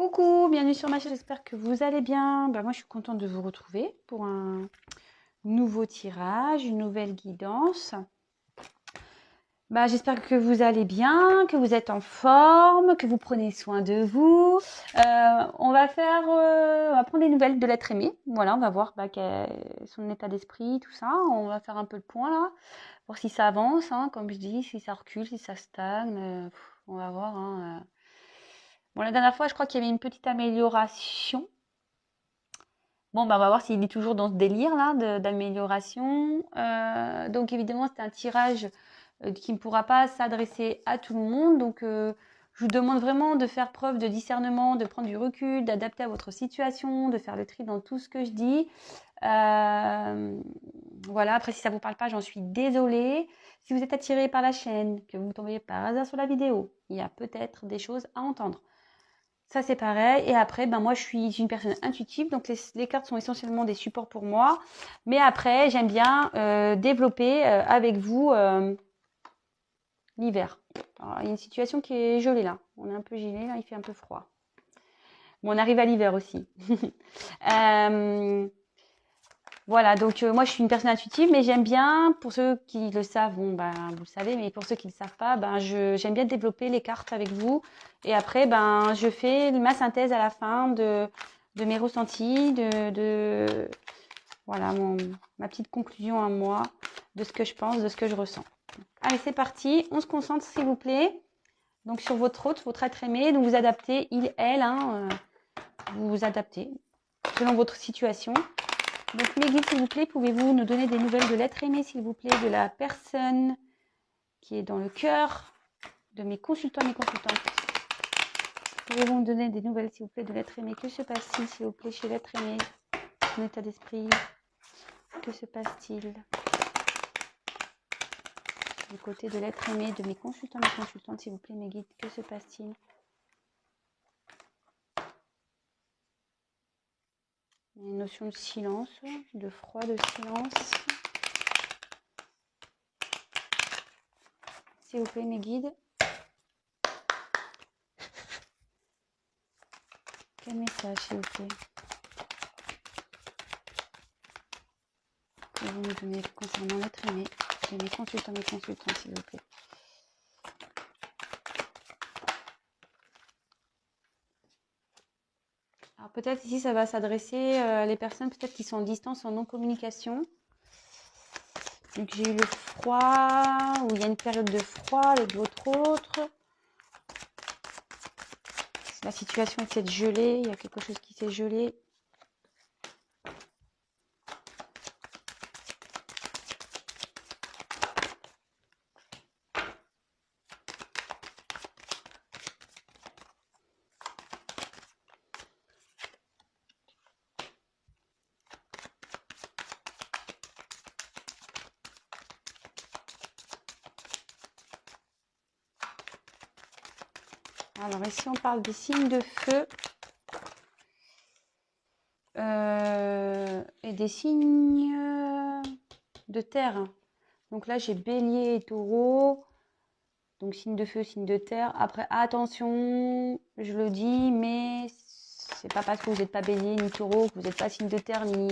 Coucou, bienvenue sur ma chaîne, j'espère que vous allez bien. Moi je suis contente de vous retrouver pour un nouveau tirage, une nouvelle guidance. J'espère que vous allez bien, que vous êtes en forme, que vous prenez soin de vous. On va prendre des nouvelles de l'être aimé. Voilà, on va voir son état d'esprit, tout ça. On va faire un peu le point là, voir si ça avance, hein, comme je dis, si ça recule, si ça stagne. On va voir. Bon, la dernière fois, je crois qu'il y avait une petite amélioration. On va voir s'il est toujours dans ce délire-là d'amélioration. Donc, évidemment, c'est un tirage qui ne pourra pas s'adresser à tout le monde. Donc, je vous demande vraiment de faire preuve de discernement, de prendre du recul, d'adapter à votre situation, de faire le tri dans tout ce que je dis. Voilà, après, si ça ne vous parle pas, j'en suis désolée. Si vous êtes attiré par la chaîne, que vous tombez par hasard sur la vidéo, il y a peut-être des choses à entendre. Ça, c'est pareil. Et après, moi, je suis une personne intuitive. Donc, les cartes sont essentiellement des supports pour moi. Mais après, j'aime bien développer avec vous l'hiver. Il y a une situation qui est gelée là. On est un peu gelé, là, il fait un peu froid. Bon, on arrive à l'hiver aussi. Voilà, donc moi, je suis une personne intuitive. Mais j'aime bien, pour ceux qui le savent, vous le savez. Mais pour ceux qui ne le savent pas, j'aime bien développer les cartes avec vous. Et après, je fais ma synthèse à la fin de mes ressentis, voilà, ma petite conclusion à moi, de ce que je pense, de ce que je ressens. Allez, c'est parti. On se concentre, s'il vous plaît. Donc, sur votre hôte, votre être aimé. Donc, vous adaptez, il, elle, vous vous adaptez selon votre situation. Donc, mes guides, s'il vous plaît, pouvez-vous nous donner des nouvelles de l'être aimé, s'il vous plaît, de la personne qui est dans le cœur de mes consultants, mes consultantes. Pouvez-vous me donner des nouvelles, s'il vous plaît, de l'être aimé? Que se passe-t-il, s'il vous plaît, chez l'être aimé? Son état d'esprit? Que se passe-t-il du côté de l'être aimé, de mes consultants, mes consultantes, s'il vous plaît, mes guides? Que se passe-t-il? Il y a une notion de silence, de froid, de silence. S'il vous plaît, mes guides. Quel message, s'il vous plaît? Pouvez-vous me donner concernant l'être aimé de mes consultants, s'il vous plaît? Alors peut-être ici, ça va s'adresser à les personnes peut-être qui sont en distance, en non-communication. Donc j'ai eu le froid, ou il y a une période de froid avec votre autre. La situation est peut-être gelée, il y a quelque chose qui s'est gelé. Alors ici, on parle des signes de feu et des signes de terre. Donc là, j'ai bélier et taureau. Donc signe de feu, signe de terre. Après, attention, je le dis, mais c'est pas parce que vous n'êtes pas bélier ni taureau, que vous n'êtes pas signe de terre ni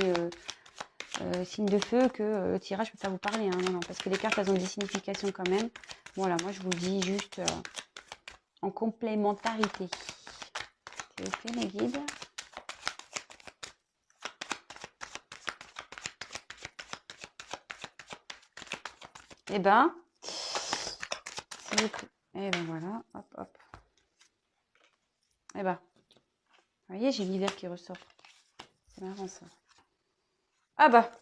signe de feu que le tirage peut pas vous parler. Hein. Non, parce que les cartes, elles ont des significations quand même. Voilà, moi je vous dis juste en complémentarité. S'il vous plaît, mes guides. Eh ben, s'il vous plaît. Et ben voilà, hop, hop. Eh ben, vous voyez, j'ai l'hiver qui ressort. C'est marrant ça. Ah bah.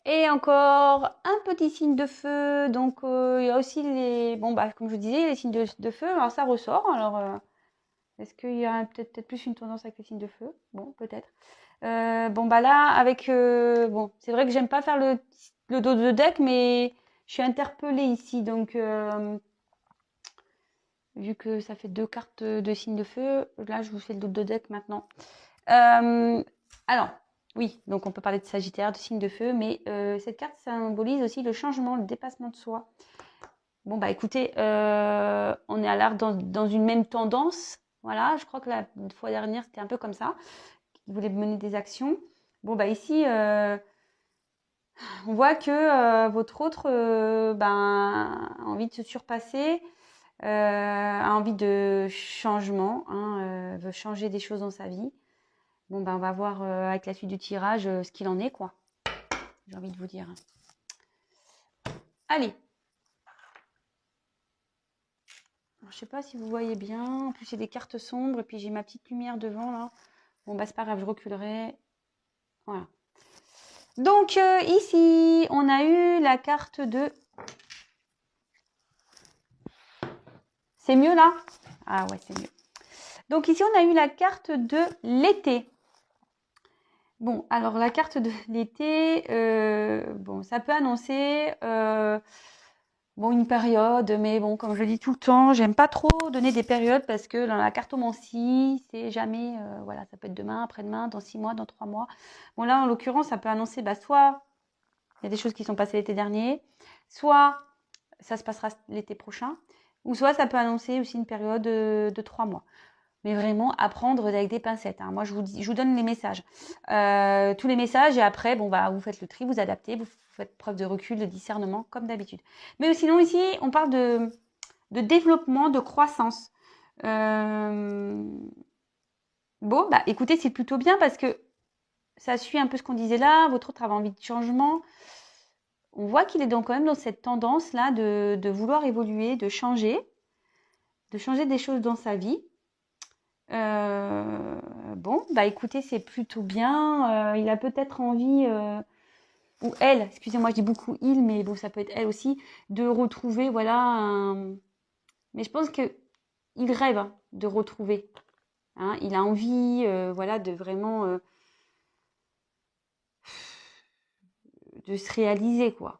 Et encore un petit signe de feu. Donc, il y a aussi les... comme je vous disais, les signes de feu. Alors, ça ressort. Alors, est-ce qu'il y a peut-être plus une tendance avec les signes de feu? Bon, peut-être. Là, avec... c'est vrai que j'aime pas faire le dos de deck, mais je suis interpellée ici. Donc, vu que ça fait 2 cartes de signes de feu, là, je vous fais le dos de deck maintenant. Alors... Oui, donc on peut parler de Sagittaire, de signe de feu, mais cette carte symbolise aussi le changement, le dépassement de soi. Écoutez, on est à l'art dans une même tendance, Voilà, je crois que la fois dernière, c'était un peu comme ça. Il voulait mener des actions. Bon, bah ici, on voit que votre autre a envie de se surpasser, a envie de changement, hein, veut changer des choses dans sa vie. Bon, on va voir avec la suite du tirage ce qu'il en est, quoi. J'ai envie de vous dire. Allez. Alors, je sais pas si vous voyez bien. En plus, il y a des cartes sombres et puis j'ai ma petite lumière devant là. Bon, bah c'est pas grave, je reculerai. Voilà. Donc ici, on a eu la carte de... C'est mieux là? Ah ouais, c'est mieux. Donc ici, on a eu la carte de l'été. Bon, alors la carte de l'été, bon, ça peut annoncer une période, mais bon, comme je le dis tout le temps, j'aime pas trop donner des périodes parce que dans la cartomancie, c'est jamais, voilà, ça peut être demain, après-demain, dans 6 mois, dans 3 mois. Bon là, en l'occurrence, ça peut annoncer, soit il y a des choses qui sont passées l'été dernier, soit ça se passera l'été prochain, ou soit ça peut annoncer aussi une période de 3 mois. Mais vraiment, apprendre avec des pincettes. Hein. Moi, je vous donne les messages. Tous les messages, et après, vous faites le tri, vous adaptez, vous faites preuve de recul, de discernement, comme d'habitude. Mais sinon, ici, on parle de développement, de croissance. Bon, écoutez, c'est plutôt bien parce que ça suit un peu ce qu'on disait là. Votre autre avait envie de changement. On voit qu'il est donc quand même dans cette tendance-là de vouloir évoluer, de changer des choses dans sa vie. Écoutez, c'est plutôt bien. Il a peut-être envie, ou elle, excusez-moi, je dis beaucoup il, mais bon, ça peut être elle aussi, de retrouver, voilà, mais je pense que il rêve de retrouver. Hein, il a envie, voilà, de vraiment de se réaliser, quoi.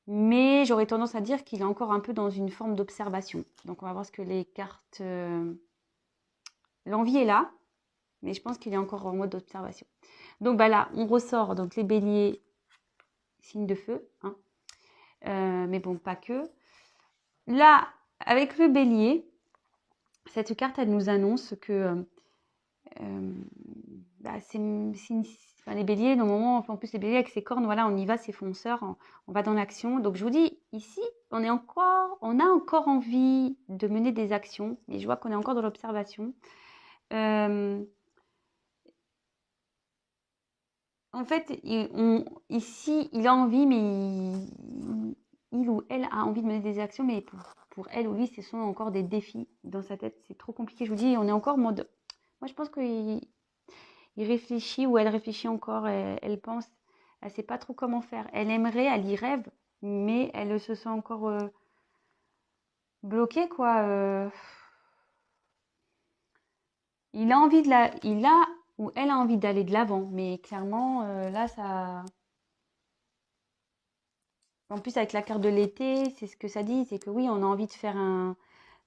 Mais j'aurais tendance à dire qu'il est encore un peu dans une forme d'observation. Donc, on va voir ce que les cartes... L'envie est là, mais je pense qu'il est encore en mode d'observation. Donc là, on ressort donc les béliers, signe de feu, hein. Mais bon, pas que. Là, avec le bélier, cette carte, elle nous annonce que les béliers, normalement, en plus les béliers avec ses cornes, voilà, on y va, c'est fonceur, on va dans l'action. Donc je vous dis, ici, on a encore envie de mener des actions, mais je vois qu'on est encore dans l'observation. En fait, ici, il a envie, mais il ou elle a envie de mener des actions, mais pour elle ou lui, ce sont encore des défis dans sa tête. C'est trop compliqué. Je vous dis, on est encore en mode... Moi, je pense qu'il réfléchit ou elle réfléchit encore. Elle pense, elle ne sait pas trop comment faire. Elle aimerait, elle y rêve, mais elle se sent encore bloquée, quoi. Il a ou elle a envie d'aller de l'avant, mais clairement, là, ça... En plus, avec la carte de l'été, c'est ce que ça dit, c'est que oui, on a envie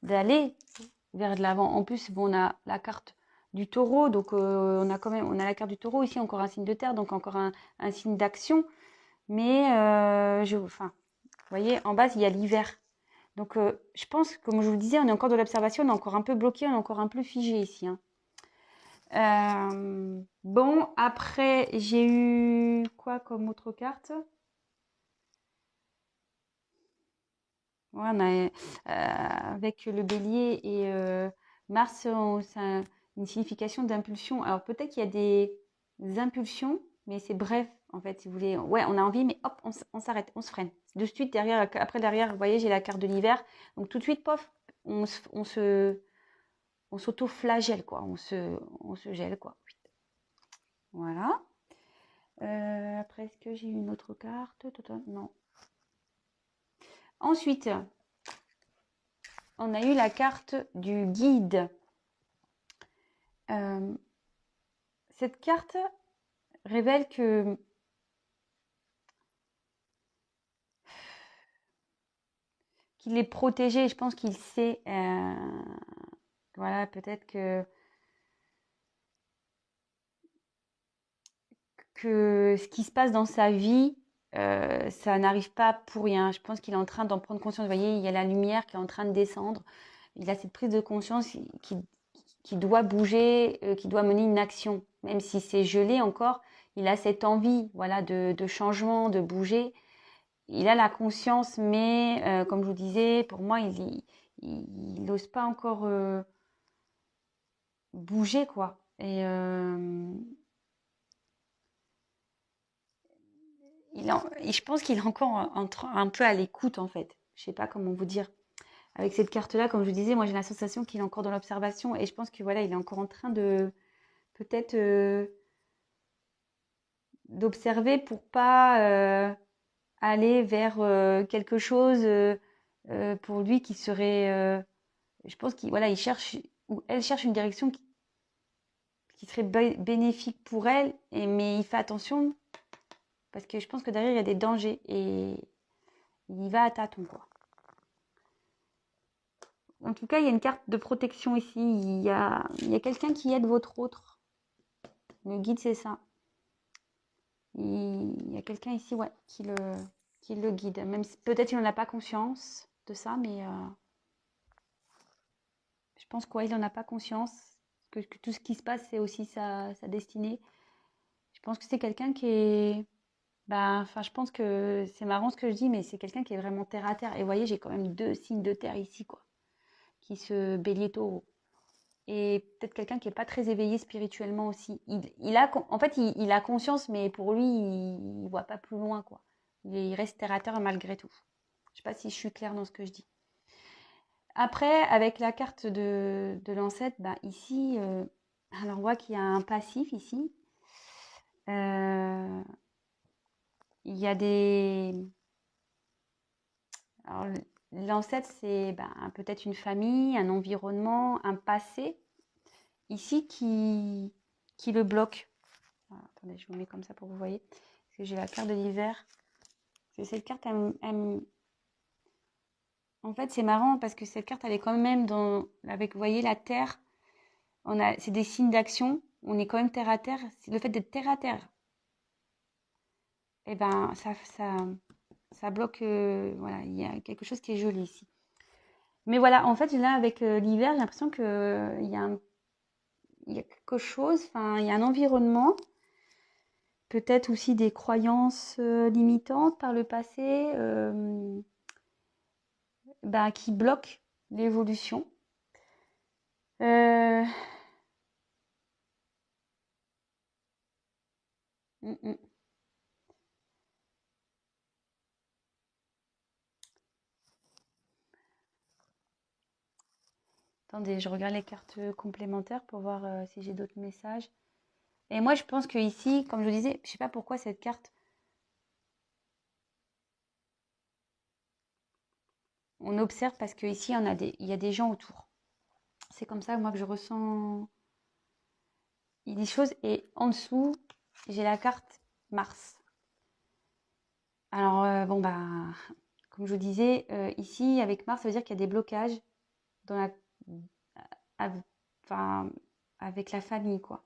d'aller vers de l'avant. En plus, bon, on a la carte du taureau, donc on a la carte du taureau ici, encore un signe de terre, donc encore un signe d'action. Mais, vous voyez, en base, il y a l'hiver. Donc, je pense, comme je vous le disais, on est encore dans l'observation, on est encore un peu bloqué, on est encore un peu figé ici. Hein. Bon, après, j'ai eu quoi comme autre carte ? Ouais, avec le bélier et Mars, c'est une signification d'impulsion. Alors peut-être qu'il y a des impulsions, mais c'est bref, en fait, si vous voulez. Ouais, on a envie, mais hop, on s'arrête, on se freine. De suite, derrière, vous voyez, j'ai la carte de l'hiver. Donc tout de suite, pof, on s'auto-flagelle, quoi. On se gèle, quoi. Voilà. Après, est-ce que j'ai une autre carte? Non. Ensuite, on a eu la carte du guide. Cette carte révèle que qu'il est protégé. Je pense qu'il sait. Voilà, peut-être que ce qui se passe dans sa vie, ça n'arrive pas pour rien. Je pense qu'il est en train d'en prendre conscience. Vous voyez, il y a la lumière qui est en train de descendre. il a cette prise de conscience qui doit bouger, qui doit mener une action. Même si c'est gelé encore, il a cette envie, voilà, de changement, de bouger. Il a la conscience, mais comme je vous disais, pour moi, il n'ose pas encore bouger, quoi. Et je pense qu'il est encore un peu à l'écoute, en fait. Je sais pas comment vous dire. Avec cette carte-là, comme je vous disais, moi j'ai la sensation qu'il est encore dans l'observation et je pense que voilà, il est encore en train de peut-être d'observer pour pas aller vers quelque chose pour lui qui serait. Je pense qu'il voilà, il cherche ou elle cherche une direction qui serait bénéfique pour elle, mais il fait attention parce que je pense que derrière il y a des dangers et il y va à tâtons, quoi. En tout cas, il y a une carte de protection ici. Il y a quelqu'un qui aide votre autre. Le guide, c'est ça. Il y a quelqu'un ici, ouais, qui le guide. Même si peut-être il n'en a pas conscience de ça, mais je pense qu'il n'en a pas conscience. Que tout ce qui se passe, c'est aussi sa destinée. Je pense que c'est quelqu'un qui est. Bah, enfin, je pense que c'est marrant ce que je dis, mais c'est quelqu'un qui est vraiment terre à terre. Et vous voyez, j'ai quand même 2 signes de terre ici, quoi, qui se bélier taureau. Et peut-être quelqu'un qui n'est pas très éveillé spirituellement aussi. En fait, il a conscience, mais pour lui, il ne voit pas plus loin, quoi. Il reste terre à terre malgré tout. Je ne sais pas si je suis claire dans ce que je dis. Après, avec la carte de l'ancêtre, bah, ici, alors on voit qu'il y a un passif ici. Il y a des... Alors, l'ancêtre, c'est bah, peut-être une famille, un environnement, un passé, ici, qui le bloque. Alors, attendez, je vous mets comme ça pour que vous voyez. Parce que j'ai la carte de l'hiver. Parce que cette carte, en fait, c'est marrant parce que cette carte, elle est quand même avec, vous voyez, la terre. C'est des signes d'action. On est quand même terre à terre. C'est le fait d'être terre à terre. Eh ben, ça bloque. Voilà, il y a quelque chose qui est joli ici. Mais voilà, en fait, là, avec l'hiver, j'ai l'impression il y a quelque chose. Enfin, il y a un environnement. Peut-être aussi des croyances limitantes par le passé bah, qui bloquent l'évolution. Euh, mm, mm. Attendez, je regarde les cartes complémentaires pour voir si j'ai d'autres messages. Et moi, je pense que ici, comme je vous disais, je sais pas pourquoi cette carte, on observe parce que ici, il y a des gens autour. C'est comme ça, moi, que je ressens des choses. Et en dessous, j'ai la carte Mars. Alors, bon, bah, comme je vous disais, ici, avec Mars, ça veut dire qu'il y a des blocages dans enfin, avec la famille, quoi.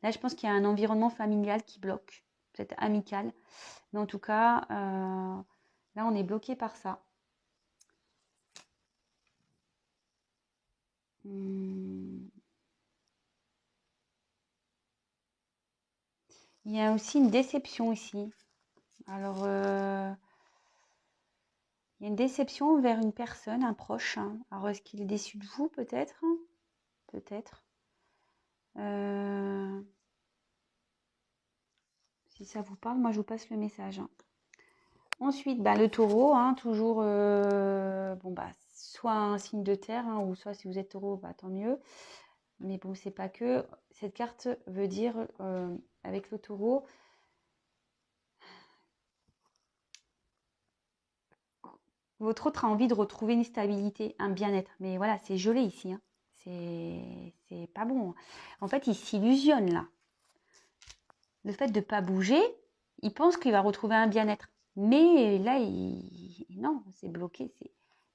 Là, je pense qu'il y a un environnement familial qui bloque, peut-être amical. Mais en tout cas, là, on est bloqué par ça. Hum. Il y a aussi une déception ici. Alors, il y a une déception vers une personne, un proche, hein. Alors, est-ce qu'il est déçu de vous, peut-être? Peut-être. Euh, si ça vous parle, moi, je vous passe le message, hein. Ensuite, bah, le taureau, hein, toujours, bon, bah, soit un signe de terre, hein, ou soit si vous êtes taureau, bah, tant mieux. Mais bon, c'est pas que. Cette carte veut dire, avec le taureau, votre autre a envie de retrouver une stabilité, un bien-être. Mais voilà, c'est gelé ici, hein. C'est pas bon. En fait, il s'illusionne là. Le fait de ne pas bouger, il pense qu'il va retrouver un bien-être. Mais là, non, c'est bloqué,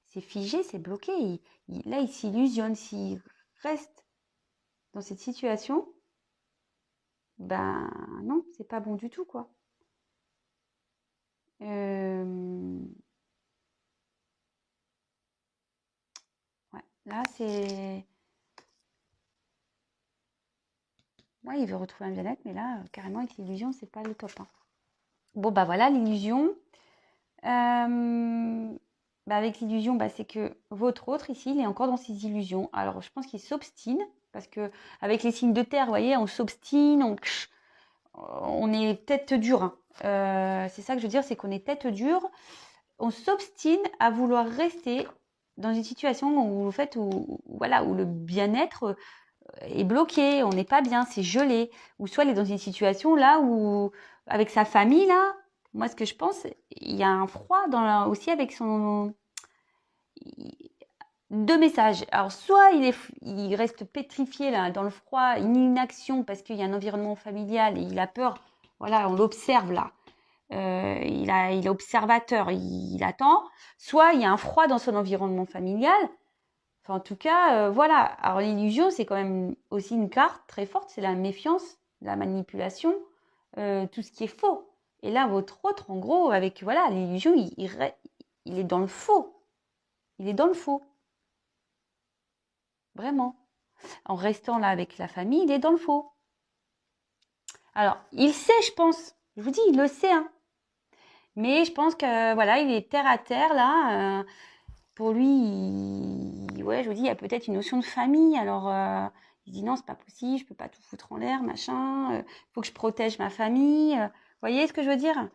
c'est figé, c'est bloqué. Là, il s'illusionne. S'il reste dans cette situation, ben non, c'est pas bon du tout, quoi. Ouais. Là, c'est... Ouais, il veut retrouver un bien-être, mais là, carrément, avec l'illusion, c'est pas le top, hein. Bon, bah voilà, l'illusion. Avec l'illusion, c'est que votre autre, ici, il est encore dans ses illusions. Alors, je pense qu'il s'obstine, parce que avec les signes de terre, vous voyez, on s'obstine, on est tête dure, hein. C'est ça que je veux dire, c'est qu'on est tête dure. On s'obstine à vouloir rester dans une situation où, en fait, voilà, où le bien-être est bloqué, on n'est pas bien, c'est gelé. Ou soit il est dans une situation là où, avec sa famille, là, moi, ce que je pense, il y a un froid aussi avec son... Deux messages. Alors, soit il reste pétrifié là, dans le froid, une inaction parce qu'il y a un environnement familial et il a peur. Voilà, on l'observe là. Il est observateur, il attend. Soit il y a un froid dans son environnement familial. Enfin, en tout cas, voilà. Alors, l'illusion, c'est quand même aussi une carte très forte. C'est la méfiance, la manipulation, tout ce qui est faux. Et là, votre autre, en gros, avec voilà, l'illusion, il est dans le faux. Il est dans le faux. Vraiment. En restant là avec la famille, il est dans le faux. Alors, il sait, je pense. Je vous dis, il le sait, hein. Mais je pense que voilà, il est terre à terre là. Pour lui, ouais, je vous dis, il y a peut-être une notion de famille. Alors, il se dit non, c'est pas possible, je peux pas tout foutre en l'air, machin. Faut que je protège ma famille. Vous voyez ce que je veux dire?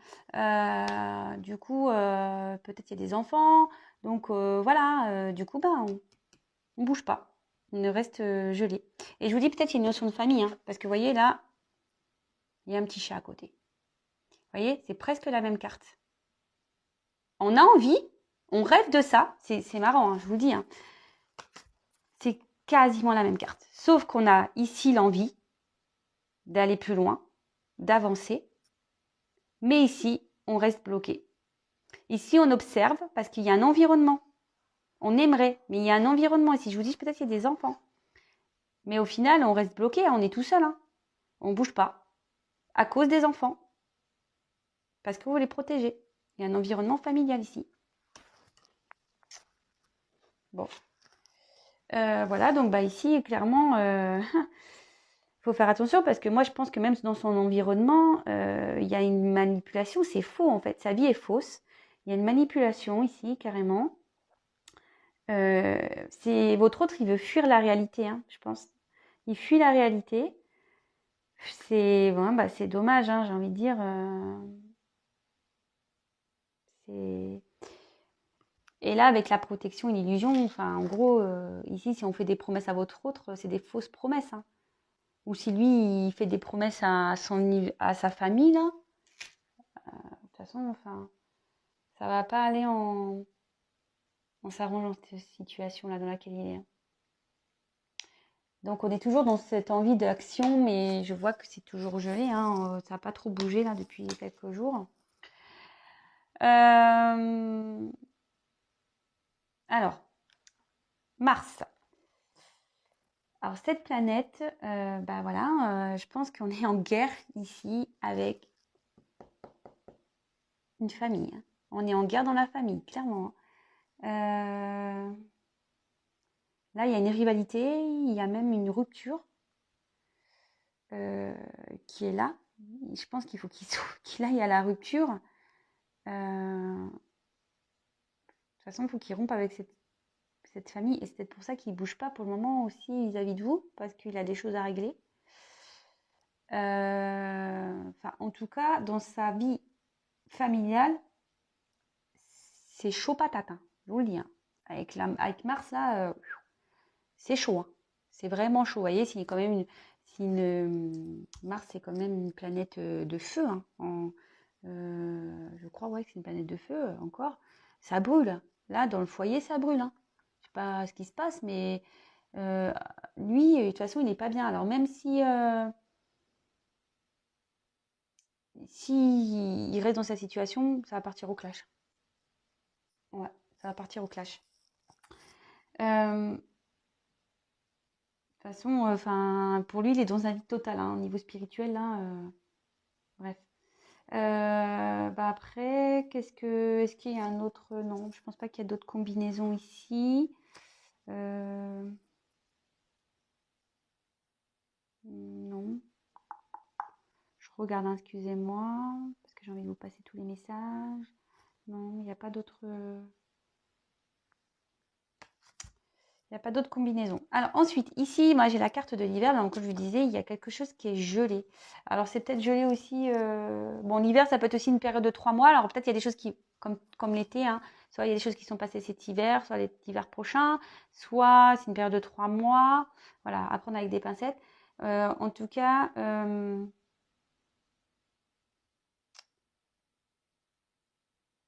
Du coup, peut-être il y a des enfants. Donc voilà, du coup, on bouge pas. On reste gelé. Et je vous dis peut-être qu'il y a une notion de famille, hein, parce que vous voyez là, il y a un petit chat à côté. Vous voyez, c'est presque la même carte. On a envie, on rêve de ça. C'est marrant, hein, je vous le dis, hein. C'est quasiment la même carte. Sauf qu'on a ici l'envie d'aller plus loin, d'avancer. Mais ici, on reste bloqué. Ici, on observe parce qu'il y a un environnement. On aimerait, mais il y a un environnement ici. Je vous dis, peut-être qu'il y a des enfants. Mais au final, on reste bloqué, on est tout seul, hein. On ne bouge pas. À cause des enfants. Parce que vous les protégez. Il y a un environnement familial ici. Bon. Voilà, donc ici, clairement, faut faire attention parce que moi, je pense que même dans son environnement, il y a une manipulation. C'est faux, en fait. Sa vie est fausse. Il y a une manipulation ici, carrément. C'est votre autre, il veut fuir la réalité, hein, je pense. Il fuit la réalité. C'est c'est dommage, hein, j'ai envie de dire. Et là, avec la protection et l'illusion, enfin, en gros, ici, si on fait des promesses à votre autre, c'est des fausses promesses, hein. Ou si lui, il fait des promesses à sa famille, là, de toute façon, enfin, ça va pas aller en s'arrangeant dans cette situation-là dans laquelle il est, hein. Donc, on est toujours dans cette envie d'action, mais je vois que c'est toujours gelé, hein. Ça n'a pas trop bougé, là, depuis quelques jours. Alors, Mars. Alors, cette planète, voilà, je pense qu'on est en guerre ici avec une famille, hein. On est en guerre dans la famille, clairement. Là, il y a une rivalité, il y a même une rupture qui est là. Je pense qu'il faut qu'il aille à la rupture. De toute façon, il faut qu'il rompe avec cette famille. Et c'est peut-être pour ça qu'il ne bouge pas pour le moment aussi vis-à-vis de vous, parce qu'il a des choses à régler. En tout cas, dans sa vie familiale, c'est chaud patate, hein, je vous le dis, hein. Avec Mars, là, c'est chaud, hein. C'est vraiment chaud. Vous voyez, Mars, c'est quand même une planète de feu, hein. Je crois ouais, que c'est une planète de feu encore. Ça brûle. Là, dans le foyer, ça brûle, hein. Je sais pas ce qui se passe, mais lui, de toute façon, il n'est pas bien. Alors même si il reste dans sa situation, ça va partir au clash. Ouais, ça va partir au clash. De toute façon, pour lui, il est dans un vide total, hein, au niveau spirituel, là. Bref. Après, est-ce qu'il y a un autre? Non, je pense pas qu'il y a d'autres combinaisons ici. Non. Je regarde, hein, excusez-moi, parce que j'ai envie de vous passer tous les messages. Non, il n'y a pas d'autres... Il n'y a pas d'autres combinaisons. Alors ensuite, ici, moi j'ai la carte de l'hiver. Donc comme je vous disais, il y a quelque chose qui est gelé. Alors c'est peut-être gelé aussi... Bon, l'hiver, ça peut être aussi une période de 3 mois. Alors peut-être il y a des choses qui, comme l'été, hein, soit il y a des choses qui sont passées cet hiver, soit l'hiver prochain, soit c'est une période de 3 mois. Voilà, à prendre avec des pincettes. En tout cas...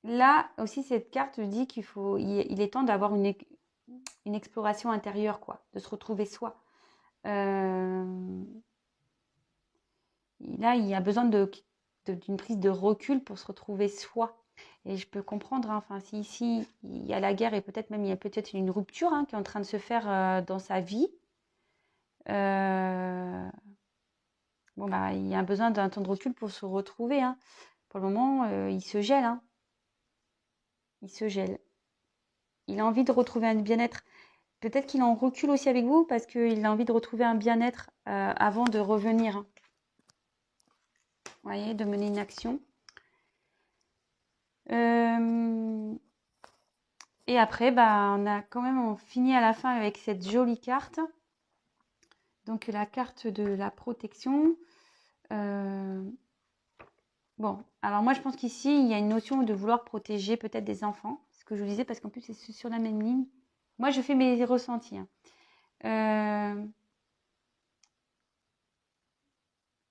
là aussi, cette carte dit il est temps d'avoir une exploration intérieure, quoi, de se retrouver soi. Là, il y a besoin d'une prise de recul pour se retrouver soi. Et je peux comprendre, hein, enfin, si ici, il y a la guerre et peut-être même il y a peut-être une rupture, hein, qui est en train de se faire dans sa vie. Bon, bah, il y a besoin d'un temps de recul pour se retrouver, hein. Pour le moment, il se gèle, hein. Il se gèle. Il a envie de retrouver un bien-être. Peut-être qu'il en recule aussi avec vous parce qu'il a envie de retrouver un bien-être avant de revenir, hein. Vous voyez, de mener une action. Et après, bah, on finit à la fin avec cette jolie carte. Donc la carte de la protection. Bon, alors moi je pense qu'ici, il y a une notion de vouloir protéger peut-être des enfants. C'est ce que je vous disais parce qu'en plus c'est sur la même ligne. Moi je fais mes ressentis, hein.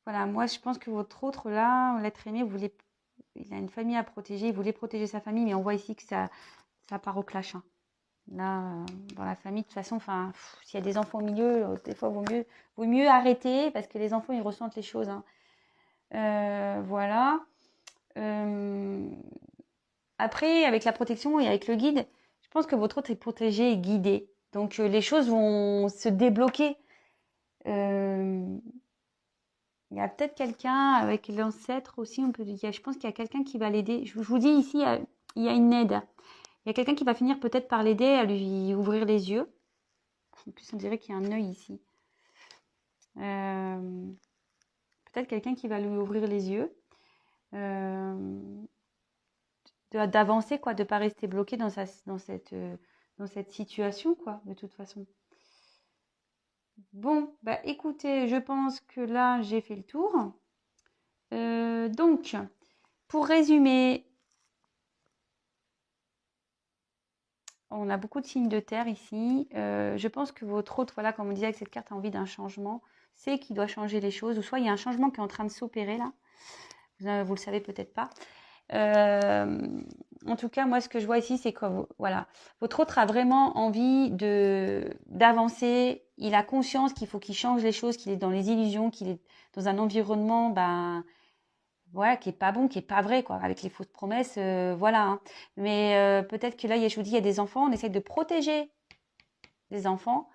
Voilà, moi je pense que votre autre là, l'être aimé, il a une famille à protéger, il voulait protéger sa famille, mais on voit ici que ça part au clash, hein. Là, dans la famille, de toute façon, enfin, s'il y a des enfants au milieu, des fois, vaut mieux arrêter parce que les enfants, ils ressentent les choses, hein. Voilà. Après, avec la protection et avec le guide, je pense que votre autre est protégé et guidé. Donc, les choses vont se débloquer. Il y a peut-être quelqu'un avec l'ancêtre aussi, on peut dire. Je pense qu'il y a quelqu'un qui va l'aider. Je vous dis ici, il y a une aide. Il y a quelqu'un qui va finir peut-être par l'aider à lui ouvrir les yeux. En plus, on dirait qu'il y a un œil ici. Peut-être quelqu'un qui va lui ouvrir les yeux. D'avancer, quoi, de ne pas rester bloqué dans cette situation, quoi, de toute façon. Bon, bah écoutez, je pense que là, j'ai fait le tour. Donc, pour résumer, on a beaucoup de signes de terre ici. Je pense que votre hôte, voilà, comme on disait avec cette carte, a envie d'un changement. C'est qu'il doit changer les choses. Ou soit il y a un changement qui est en train de s'opérer là. Vous le savez peut-être pas. En tout cas, moi, ce que je vois ici, c'est que voilà, votre autre a vraiment envie d'avancer. Il a conscience qu'il faut qu'il change les choses, qu'il est dans les illusions, qu'il est dans un environnement, ben, voilà, qui est pas bon, qui est pas vrai, quoi, avec les fausses promesses, voilà, hein. Mais peut-être que là, je vous dis, il y a des enfants, on essaie de protéger les enfants.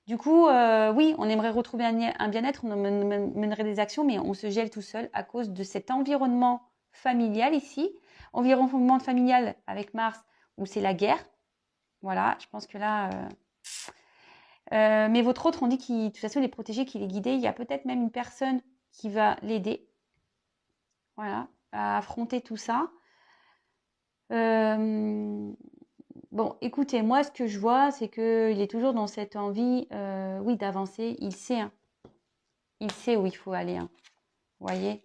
Du coup, oui, on aimerait retrouver un bien-être, on mènerait des actions, mais on se gèle tout seul à cause de cet environnement familial ici. Environnement familial avec Mars, où c'est la guerre. Voilà, je pense que là... mais votre autre, on dit qu'il, de toute façon, il est protégé, qu'il est guidé. Il y a peut-être même une personne qui va l'aider, voilà, à affronter tout ça. Bon, écoutez, moi, ce que je vois, c'est qu'il est toujours dans cette envie, oui, d'avancer. Il sait, hein. Il sait où il faut aller, hein. Vous voyez?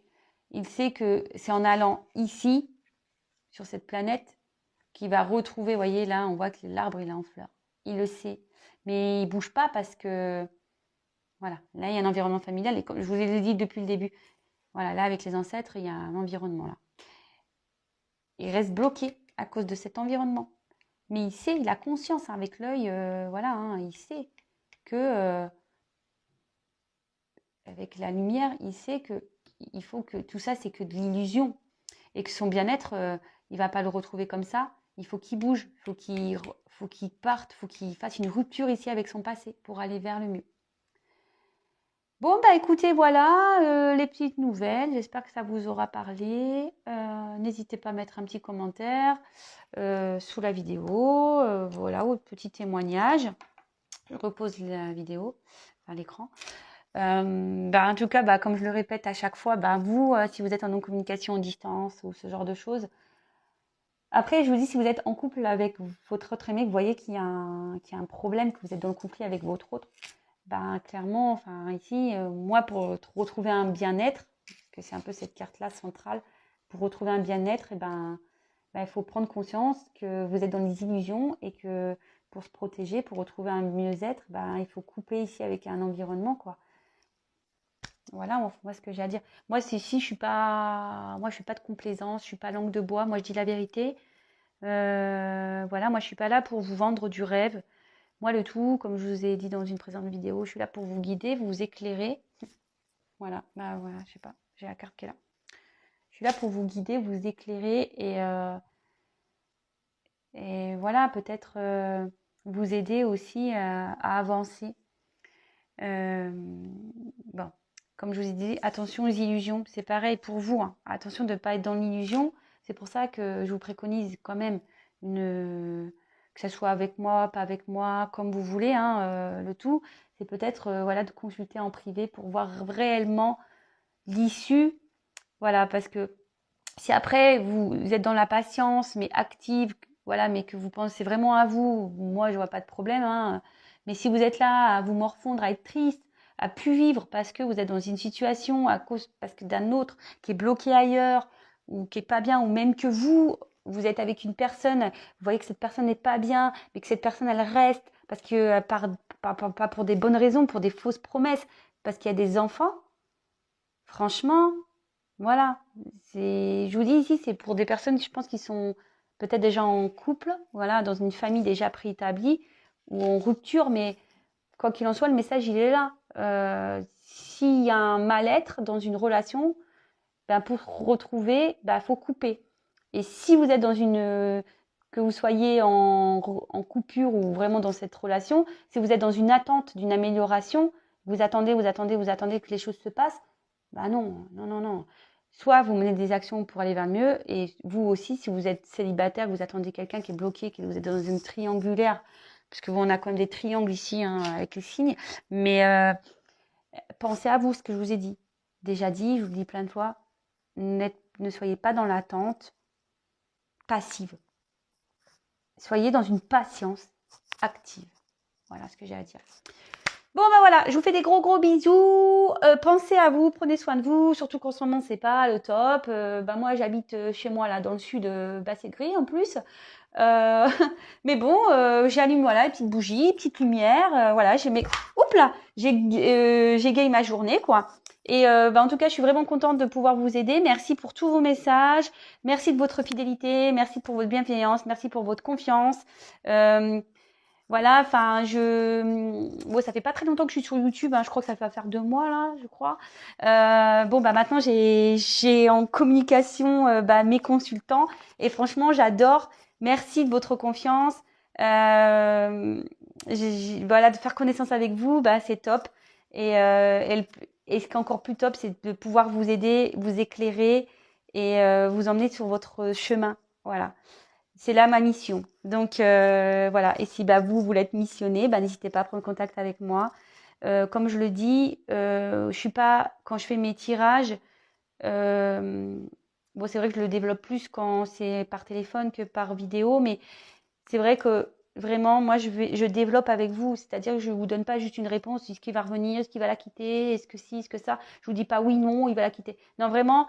Il sait que c'est en allant ici, sur cette planète, qu'il va retrouver, vous voyez, là, on voit que l'arbre, il est en fleurs. Il le sait. Mais il bouge pas parce que, voilà, là, il y a un environnement familial. Et comme je vous l'ai dit depuis le début, voilà, là, avec les ancêtres, il y a un environnement, là. Il reste bloqué à cause de cet environnement. Mais il sait, il a conscience, hein, avec l'œil, voilà, hein, il sait que, avec la lumière, il sait que il faut que tout ça, c'est que de l'illusion. Et que son bien-être, il va pas le retrouver comme ça. Il faut qu'il bouge, il faut qu'il parte, il faut qu'il fasse une rupture ici avec son passé pour aller vers le mieux. Bon, bah écoutez, voilà les petites nouvelles. J'espère que ça vous aura parlé. N'hésitez pas à mettre un petit commentaire sous la vidéo, voilà, ou petit témoignage. Je repose la vidéo, enfin l'écran. En tout cas, comme je le répète à chaque fois, vous, si vous êtes en non-communication à distance ou ce genre de choses, après, je vous dis, si vous êtes en couple avec votre autre aimé, que vous voyez qu'il y a un problème, que vous êtes dans le conflit avec votre autre, clairement, enfin ici, moi, pour retrouver un bien-être, parce que c'est un peu cette carte-là centrale, pour retrouver un bien-être, il faut prendre conscience que vous êtes dans les illusions et que pour se protéger, pour retrouver un mieux-être, il faut couper ici avec un environnement, quoi. Voilà, moi, ce que j'ai à dire. Moi, c'est ici, moi, je suis pas de complaisance, je suis pas langue de bois. Moi, je dis la vérité. Voilà, moi, je suis pas là pour vous vendre du rêve. Moi, le tout, comme je vous ai dit dans une précédente vidéo, je suis là pour vous guider, vous éclairer. Voilà, voilà, je sais pas, j'ai la carte qui est là. Je suis là pour vous guider, vous éclairer et voilà, peut-être vous aider aussi à avancer. Bon, comme je vous ai dit, attention aux illusions. C'est pareil pour vous, hein. Attention de ne pas être dans l'illusion. C'est pour ça que je vous préconise quand même que ce soit avec moi, pas avec moi, comme vous voulez, hein, le tout. C'est peut-être voilà, de consulter en privé pour voir réellement l'issue. Voilà, parce que si après vous êtes dans la patience, mais active, voilà, mais que vous pensez vraiment à vous, moi je vois pas de problème, hein. Mais si vous êtes là à vous morfondre, à être triste, à plus vivre parce que vous êtes dans une situation parce que d'un autre qui est bloqué ailleurs ou qui est pas bien, ou même que vous êtes avec une personne, vous voyez que cette personne n'est pas bien, mais que cette personne elle reste parce que pas pour des bonnes raisons, pour des fausses promesses, parce qu'il y a des enfants. Franchement, voilà, je vous dis ici, c'est pour des personnes, je pense, qui sont peut-être déjà en couple, voilà, dans une famille déjà préétablie ou en rupture, mais quoi qu'il en soit, le message, il est là. S'il y a un mal-être dans une relation, pour retrouver, faut couper. Et si vous êtes que vous soyez en coupure ou vraiment dans cette relation, si vous êtes dans une attente d'une amélioration, vous attendez que les choses se passent, non, non, non, non. Soit vous menez des actions pour aller vers le mieux, et vous aussi, si vous êtes célibataire, vous attendez quelqu'un qui est bloqué, que vous êtes dans une triangulaire, parce que on a quand même des triangles ici, hein, avec les signes, mais pensez à vous, ce que je vous ai dit. Déjà dit, je vous le dis plein de fois, ne soyez pas dans l'attente passive. Soyez dans une patience active. Voilà ce que j'ai à dire. Bon, voilà, je vous fais des gros gros bisous. Pensez à vous, prenez soin de vous, surtout qu'en ce moment, c'est pas le top. Moi, j'habite chez moi, là, dans le sud, c'est gris en plus. Mais bon, j'allume, voilà, une petite bougie, petite lumière. Voilà, oups là, j'égaye ma journée, quoi. Et en tout cas, je suis vraiment contente de pouvoir vous aider. Merci pour tous vos messages. Merci de votre fidélité. Merci pour votre bienveillance. Merci pour votre confiance. Voilà, enfin, ça fait pas très longtemps que je suis sur YouTube, hein, je crois que ça va faire 2 mois là, je crois. Maintenant j'ai en communication mes consultants et franchement j'adore. Merci de votre confiance. Voilà, de faire connaissance avec vous, c'est top. Et ce qui est encore plus top, c'est de pouvoir vous aider, vous éclairer et vous emmener sur votre chemin. Voilà. C'est là ma mission. Donc voilà. Et si vous l'êtes missionné, n'hésitez pas à prendre contact avec moi. Comme je le dis, je suis pas quand je fais mes tirages. C'est vrai que je le développe plus quand c'est par téléphone que par vidéo, mais c'est vrai que vraiment moi je développe avec vous, c'est-à-dire que je vous donne pas juste une réponse, est-ce qu'il va revenir, est-ce qu'il va la quitter, est-ce que si, est-ce que ça. Je vous dis pas oui, non, il va la quitter. Non, vraiment,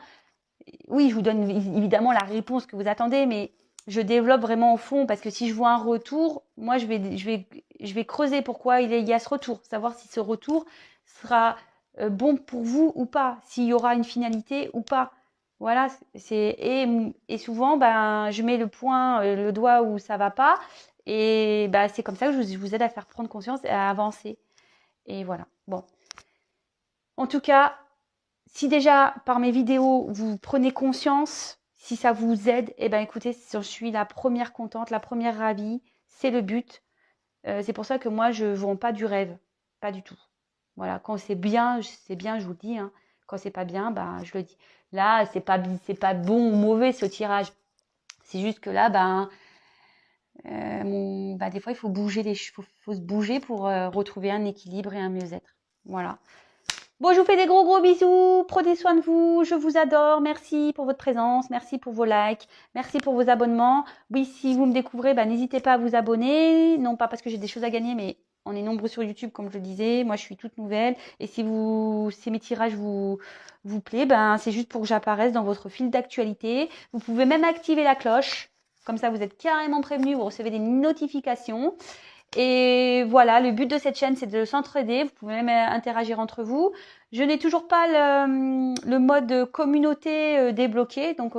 oui, je vous donne évidemment la réponse que vous attendez, mais je développe vraiment au fond parce que si je vois un retour, moi je vais creuser pourquoi il y a ce retour, savoir si ce retour sera bon pour vous ou pas, s'il y aura une finalité ou pas. Voilà, et souvent je mets le doigt où ça va pas et c'est comme ça que je vous aide à faire prendre conscience et à avancer. Et voilà. Bon. En tout cas, si déjà par mes vidéos vous prenez conscience, si ça vous aide, écoutez, je suis la première contente, la première ravie, c'est le but. C'est pour ça que moi je ne vends pas du rêve, pas du tout. Voilà, quand c'est bien, je vous le dis, hein. Quand c'est pas bien, je le dis. Là, c'est pas bon ou mauvais ce tirage. C'est juste que là, des fois, il faut bouger faut se bouger pour retrouver un équilibre et un mieux-être. Voilà. Bon, je vous fais des gros bisous. Prenez soin de vous. Je vous adore. Merci pour votre présence. Merci pour vos likes. Merci pour vos abonnements. Oui, si vous me découvrez, n'hésitez pas à vous abonner. Non pas parce que j'ai des choses à gagner, mais on est nombreux sur YouTube, comme je le disais. Moi, je suis toute nouvelle. Et si mes tirages vous plaît, c'est juste pour que j'apparaisse dans votre fil d'actualité. Vous pouvez même activer la cloche. Comme ça, vous êtes carrément prévenus. Vous recevez des notifications. Et voilà, le but de cette chaîne, c'est de s'entraider. Vous pouvez même interagir entre vous. Je n'ai toujours pas le mode communauté débloqué, donc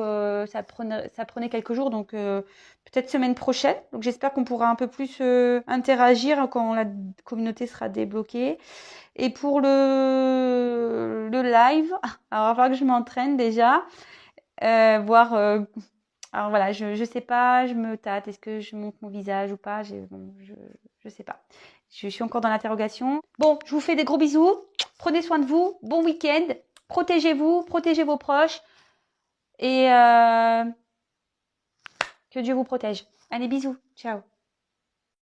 ça prenait quelques jours, donc peut-être semaine prochaine. Donc j'espère qu'on pourra un peu plus interagir quand la communauté sera débloquée. Et pour le live, alors il va falloir que je m'entraîne déjà, voir. Alors voilà, je sais pas, je me tâte. Est-ce que je monte mon visage ou pas? Je sais pas. Je suis encore dans l'interrogation. Bon, je vous fais des gros bisous. Prenez soin de vous. Bon week-end. Protégez-vous, protégez vos proches. Et que Dieu vous protège. Allez, bisous. Ciao.